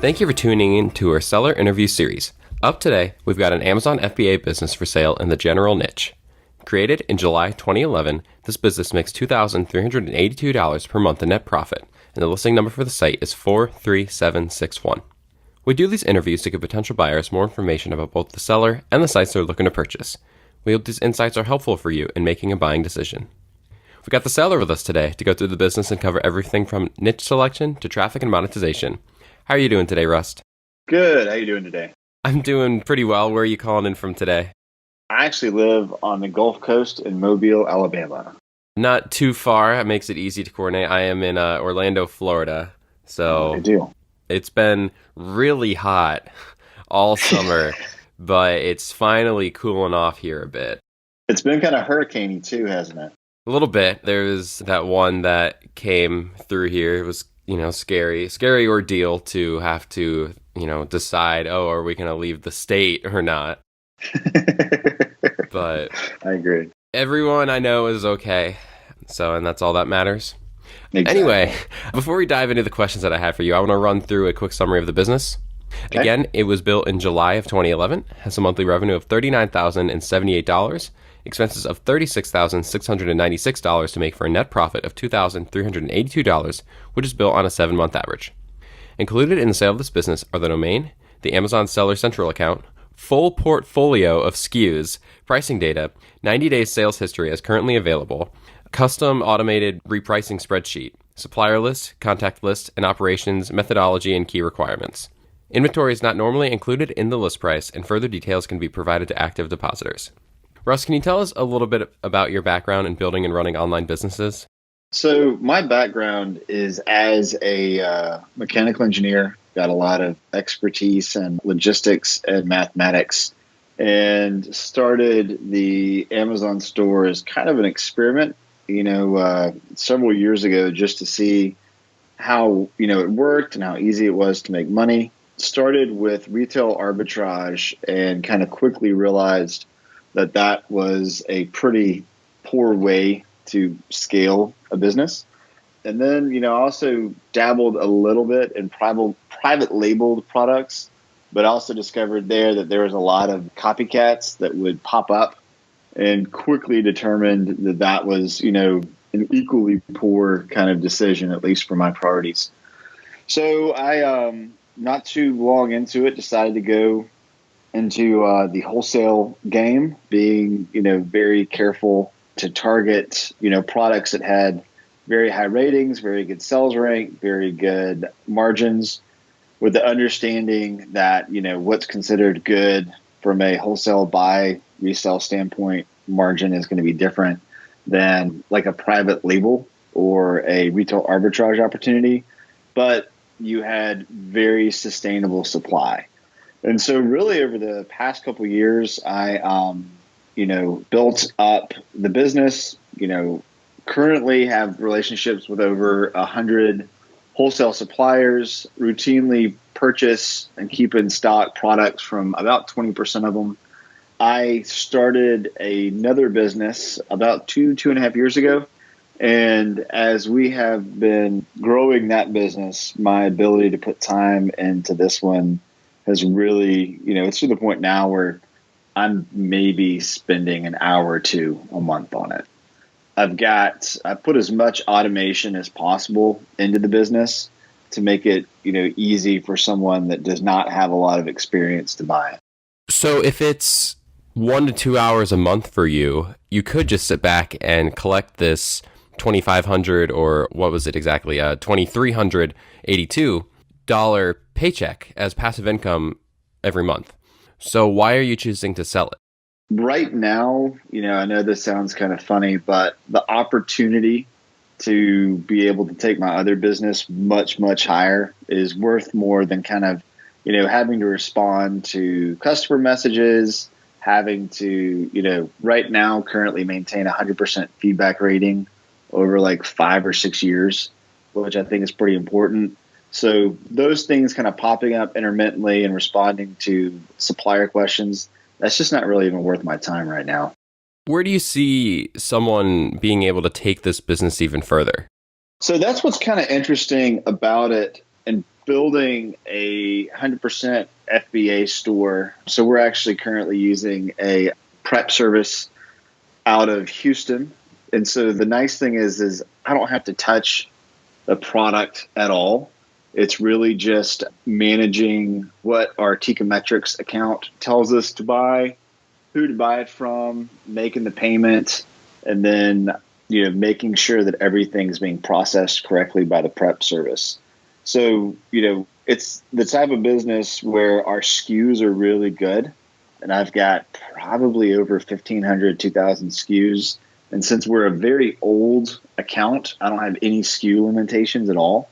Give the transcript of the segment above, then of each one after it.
Thank you for tuning in to our seller interview series. Up today, we've got an Amazon FBA business for sale in the general niche. Created in July 2011, this business makes $2,382 per month in net profit, and the listing number for the site is 43761. We do these interviews to give potential buyers more information about both the seller and the sites they're looking to purchase. We hope these insights are helpful for you in making a buying decision. We've got the seller with us today to go through the business and cover everything from niche selection to traffic and monetization. How are you doing today, Rust? Good. How are you doing today? I'm doing pretty well. Where are you calling in from today? I actually live on the Gulf Coast in Mobile, Alabama. Not too far. It makes it easy to coordinate. I am in Orlando, Florida. So Good deal. It's been really hot all summer, but it's finally cooling off here a bit. It's been kind of hurricaney too, hasn't it? A little bit. There was that one that came through here. It was, scary ordeal to have to, decide, are we going to leave the state or not? But I agree. Everyone I know is okay. And that's all that matters. Exactly. Anyway, before we dive into the questions that I had for you, I want to run through a quick summary of the business. Okay. Again, it was built in July of 2011, has a monthly revenue of $39,078, expenses of $36,696 to make for a net profit of $2,382, which is built on a 7-month average. Included in the sale of this business are the domain, the Amazon Seller Central account, full portfolio of SKUs, pricing data, 90 days sales history as currently available, custom automated repricing spreadsheet, supplier list, contact list, and operations methodology and key requirements. Inventory is not normally included in the list price, and further details can be provided to active depositors. Russ, can you tell us a little bit about your background in building and running online businesses? So my background is as a mechanical engineer, got a lot of expertise in logistics and mathematics, and started the Amazon store as kind of an experiment, several years ago, just to see how, it worked and how easy it was to make money. Started with retail arbitrage and kind of quickly realized that was a pretty poor way to scale a business. And then, I also dabbled a little bit in private labeled products, but also discovered there that there was a lot of copycats that would pop up, and quickly determined that was, an equally poor kind of decision, at least for my priorities. So I, not too long into it, decided to go into the wholesale game, being, very careful to target, products that had very high ratings, very good sales rank, very good margins, with the understanding that, what's considered good from a wholesale buy resell standpoint, margin is going to be different than like a private label or a retail arbitrage opportunity. But you had very sustainable supply. And so really over the past couple of years, I, built up the business, currently have relationships with over 100 wholesale suppliers, routinely purchase and keep in stock products from about 20% of them. I started another business about 2.5 years ago. And as we have been growing that business, my ability to put time into this one has really, it's to the point now where I'm maybe spending an hour or two a month on it. I've put as much automation as possible into the business to make it, easy for someone that does not have a lot of experience to buy it. So if it's 1 to 2 hours a month for you, you could just sit back and collect this $2,500 or what was it exactly? $2,382 paycheck as passive income every month. So why are you choosing to sell it? Right now, I know this sounds kind of funny, but the opportunity to be able to take my other business much, much higher is worth more than kind of, having to respond to customer messages, having to, right now currently maintain 100% feedback rating over like 5 or 6 years, which I think is pretty important. So those things kind of popping up intermittently and responding to supplier questions, that's just not really even worth my time right now. Where do you see someone being able to take this business even further? So that's what's kind of interesting about it and building a 100% FBA store. So we're actually currently using a prep service out of Houston. And so the nice thing is I don't have to touch the product at all. It's really just managing what our Teikametrics account tells us to buy, who to buy it from, making the payment, and then making sure that everything's being processed correctly by the prep service. So, it's the type of business where our SKUs are really good. And I've got probably over 1,500, 2,000 SKUs. And since we're a very old account, I don't have any SKU limitations at all.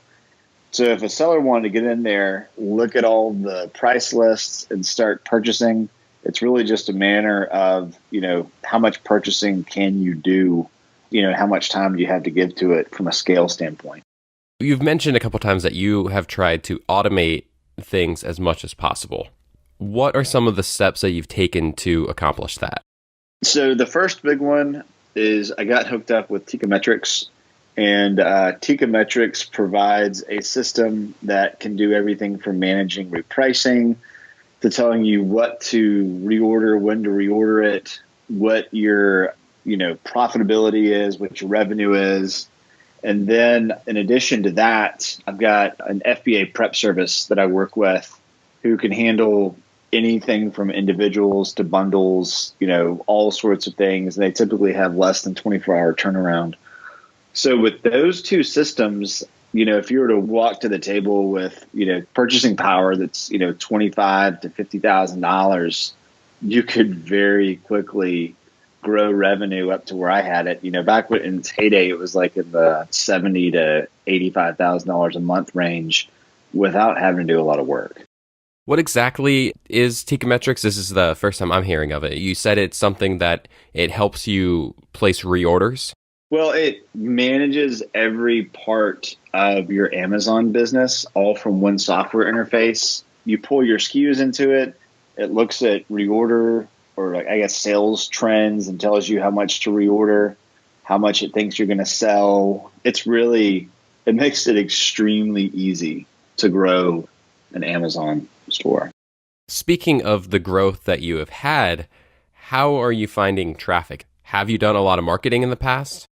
So if a seller wanted to get in there, look at all the price lists and start purchasing, it's really just a matter of, how much purchasing can you do? How much time do you have to give to it from a scale standpoint? You've mentioned a couple times that you have tried to automate things as much as possible. What are some of the steps that you've taken to accomplish that? So the first big one is I got hooked up with Teikametrics, and Teikametrics provides a system that can do everything from managing repricing to telling you what to reorder, when to reorder it, what your profitability is, what your revenue is. And then in addition to that, I've got an FBA prep service that I work with who can handle anything from individuals to bundles, all sorts of things. They typically have less than 24-hour turnaround. So with those two systems, if you were to walk to the table with, purchasing power that's, $25,000 to $50,000, you could very quickly grow revenue up to where I had it. Back in its heyday, it was like in the $70,000 to $85,000 a month range without having to do a lot of work. What exactly is Teikametrics? This is the first time I'm hearing of it. You said it's something that it helps you place reorders. Well, it manages every part of your Amazon business, all from one software interface. You pull your SKUs into it. It looks at reorder or sales trends and tells you how much to reorder, how much it thinks you're going to sell. It makes it extremely easy to grow an Amazon store. Speaking of the growth that you have had, how are you finding traffic? Have you done a lot of marketing in the past?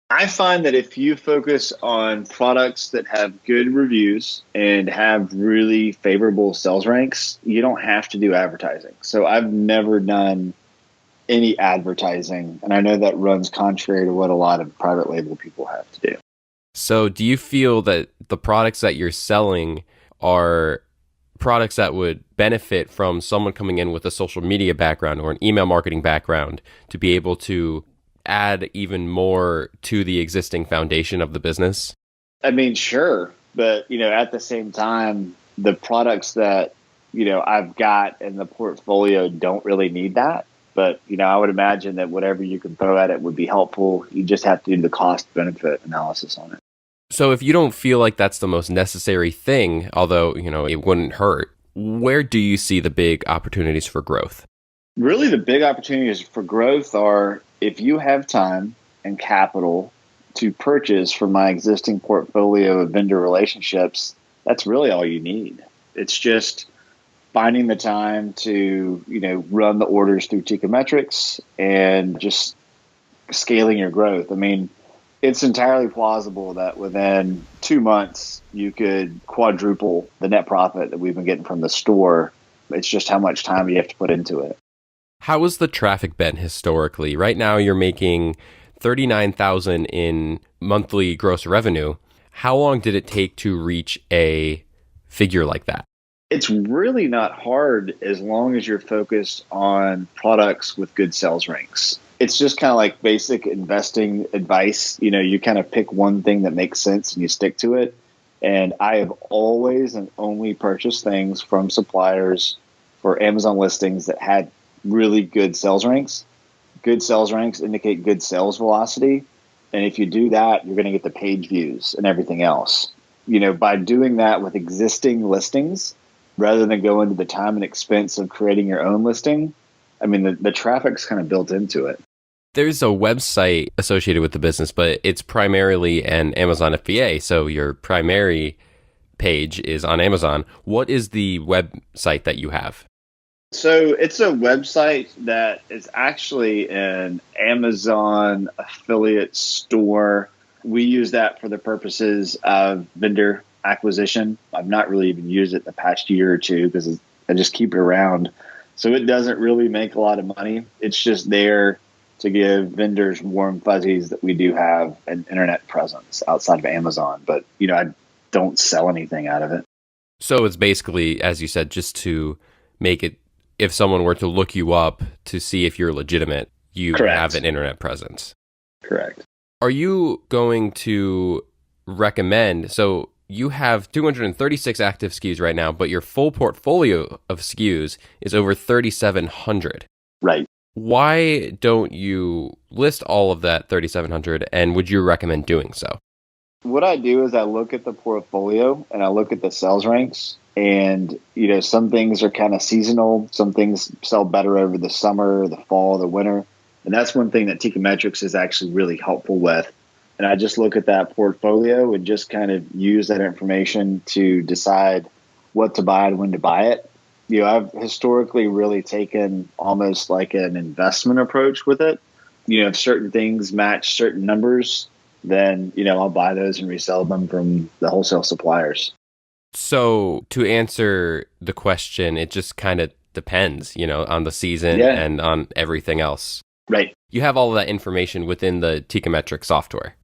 I find that if you focus on products that have good reviews and have really favorable sales ranks, you don't have to do advertising. So I've never done any advertising, and I know that runs contrary to what a lot of private label people have to do. So do you feel that the products that you're selling are products that would benefit from someone coming in with a social media background or an email marketing background to be able to add even more to the existing foundation of the business? I mean, sure. But, at the same time, the products that, I've got in the portfolio don't really need that. But, I would imagine that whatever you can throw at it would be helpful. You just have to do the cost benefit analysis on it. So if you don't feel like that's the most necessary thing, although, it wouldn't hurt, where do you see the big opportunities for growth? Really, the big opportunities for growth are if you have time and capital to purchase from my existing portfolio of vendor relationships, that's really all you need. It's just finding the time to, run the orders through Teikametrics and just scaling your growth. I mean, it's entirely plausible that within 2 months, you could quadruple the net profit that we've been getting from the store. It's just how much time you have to put into it. How has the traffic been historically? Right now, you're making $39,000 in monthly gross revenue. How long did it take to reach a figure like that? It's really not hard as long as you're focused on products with good sales ranks. It's just kind of like basic investing advice. You kind of pick one thing that makes sense and you stick to it. And I have always and only purchased things from suppliers for Amazon listings that had really good sales ranks. Good sales ranks indicate good sales velocity. And if you do that, you're going to get the page views and everything else. By doing that with existing listings, rather than go into the time and expense of creating your own listing, I mean, the traffic's kind of built into it. There's a website associated with the business, but it's primarily an Amazon FBA. So your primary page is on Amazon. What is the website that you have? So it's a website that is actually an Amazon affiliate store. We use that for the purposes of vendor acquisition. I've not really even used it the past year or two because I just keep it around. So it doesn't really make a lot of money. It's just there to give vendors warm fuzzies that we do have an internet presence outside of Amazon. But, I don't sell anything out of it. So it's basically, as you said, just to make it, if someone were to look you up to see if you're legitimate, you Correct. have an internet presence. Correct. Are you going to recommend, so you have 236 active SKUs right now, but your full portfolio of SKUs is over 3,700. Right. Why don't you list all of that 3,700, and would you recommend doing so? What I do is I look at the portfolio and I look at the sales ranks. And, some things are kind of seasonal. Some things sell better over the summer, the fall, the winter. And that's one thing that Teikametrics is actually really helpful with. And I just look at that portfolio and just kind of use that information to decide what to buy and when to buy it. I've historically really taken almost like an investment approach with it. If certain things match certain numbers, then, I'll buy those and resell them from the wholesale suppliers. So to answer the question, it just kind of depends, on the season and on everything else. Right. You have all of that information within the Teikametrics software.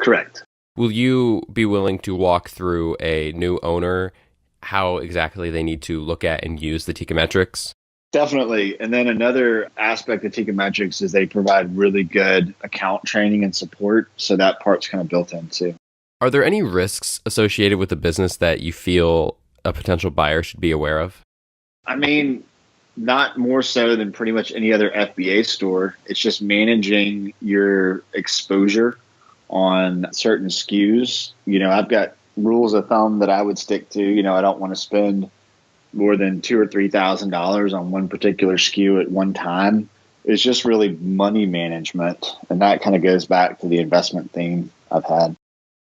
Correct. Will you be willing to walk through a new owner how exactly they need to look at and use the Teikametrics? Definitely. And then another aspect of Teikametrics is they provide really good account training and support. So that part's kind of built in too. Are there any risks associated with the business that you feel a potential buyer should be aware of? I mean, not more so than pretty much any other FBA store. It's just managing your exposure on certain SKUs. I've got rules of thumb that I would stick to. I don't want to spend more than $2,000 or $3,000 on one particular SKU at one time. It's just really money management. And that kind of goes back to the investment theme I've had.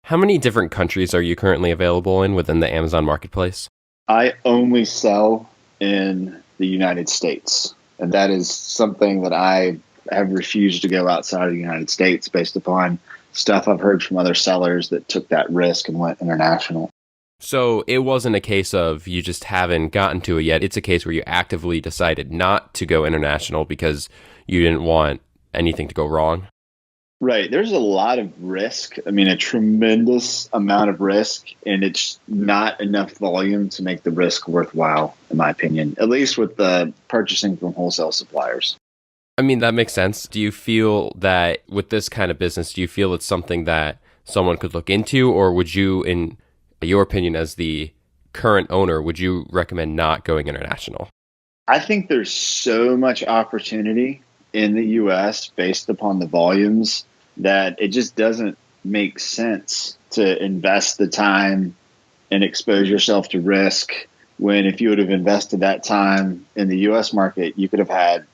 How many different countries are you currently available in within the Amazon Marketplace? I only sell in the United States. And that is something that I have refused to go outside of the United States based upon stuff I've heard from other sellers that took that risk and went international. So it wasn't a case of you just haven't gotten to it yet. It's a case where you actively decided not to go international because you didn't want anything to go wrong. Right. There's a lot of risk. I mean, a tremendous amount of risk, and it's not enough volume to make the risk worthwhile, in my opinion, at least with the purchasing from wholesale suppliers. I mean, that makes sense. Do you feel that with this kind of business, do you feel it's something that someone could look into, or would you, in your opinion as the current owner, would you recommend not going international? I think there's so much opportunity in the U.S. based upon the volumes that it just doesn't make sense to invest the time and expose yourself to risk when if you would have invested that time in the U.S. market, you could have had,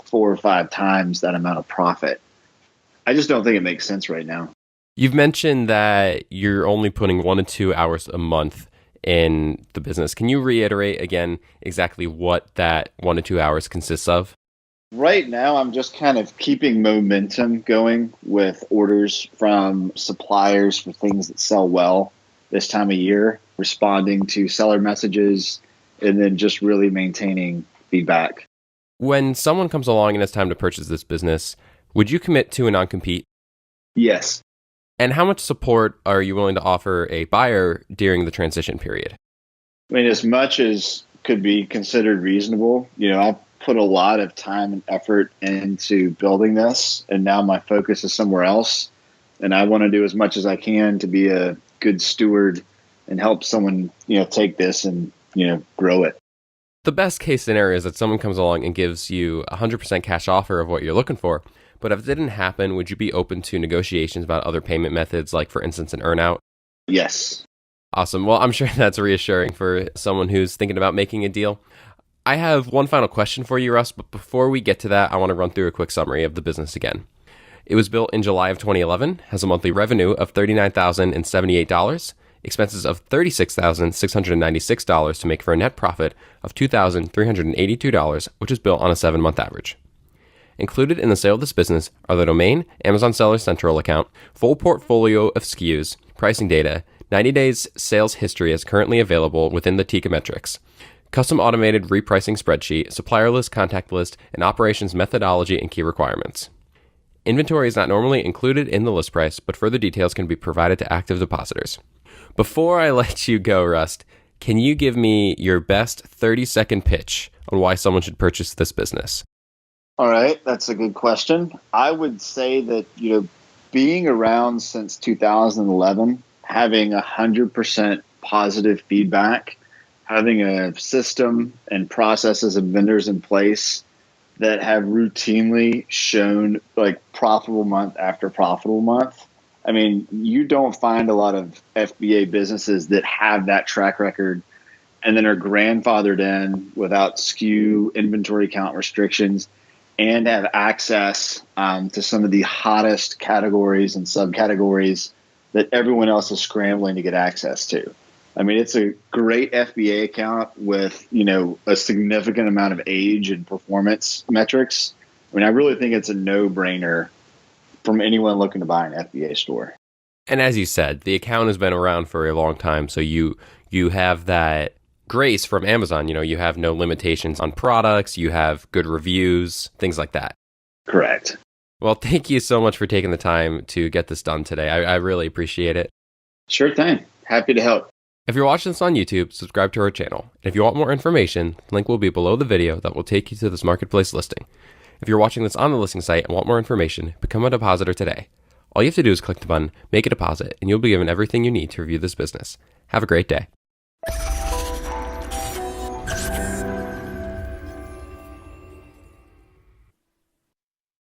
4 or 5 times that amount of profit. I just don't think it makes sense right now. You've mentioned that you're only putting 1 to 2 hours a month in the business. Can you reiterate again exactly what that 1 to 2 hours consists of? Right now, I'm just kind of keeping momentum going with orders from suppliers for things that sell well this time of year, responding to seller messages, and then just really maintaining feedback. When someone comes along and it's time to purchase this business, would you commit to a non-compete? Yes. And how much support are you willing to offer a buyer during the transition period? I mean, as much as could be considered reasonable. I've put a lot of time and effort into building this, and now my focus is somewhere else. And I want to do as much as I can to be a good steward and help someone, take this and, grow it. The best case scenario is that someone comes along and gives you a 100% cash offer of what you're looking for. But if it didn't happen, would you be open to negotiations about other payment methods, like, for instance, an earn-out? Yes. Awesome. Well, I'm sure that's reassuring for someone who's thinking about making a deal. I have one final question for you, Russ, but before we get to that, I want to run through a quick summary of the business again. It was built in July of 2011, has a monthly revenue of $39,078, expenses of $36,696 to make for a net profit of $2,382, which is built on a 7-month average. Included in the sale of this business are the domain, Amazon Seller Central account, full portfolio of SKUs, pricing data, 90 days sales history as currently available within the Tika metrics, custom automated repricing spreadsheet, supplier list, contact list, and operations methodology and key requirements. Inventory is not normally included in the list price, but further details can be provided to active depositors. Before I let you go, Rust, can you give me your best 30-second pitch on why someone should purchase this business? All right, that's a good question. I would say that, being around since 2011, having 100% positive feedback, having a system and processes and vendors in place that have routinely shown like profitable month after profitable month. I mean, you don't find a lot of FBA businesses that have that track record and then are grandfathered in without SKU inventory count restrictions and have access to some of the hottest categories and subcategories that everyone else is scrambling to get access to. I mean, it's a great FBA account with, a significant amount of age and performance metrics. I mean, I really think it's a no-brainer from anyone looking to buy an FBA store. And as you said, the account has been around for a long time, so you have that grace from Amazon. You have no limitations on products, you have good reviews, things like that. Correct. Well, thank you so much for taking the time to get this done today. I really appreciate it. Sure thing. Happy to help. If you're watching this on YouTube, subscribe to our channel. And if you want more information, the link will be below the video that will take you to this marketplace listing. If you're watching this on the listing site and want more information, become a depositor today. All you have to do is click the button, make a deposit, and you'll be given everything you need to review this business. Have a great day.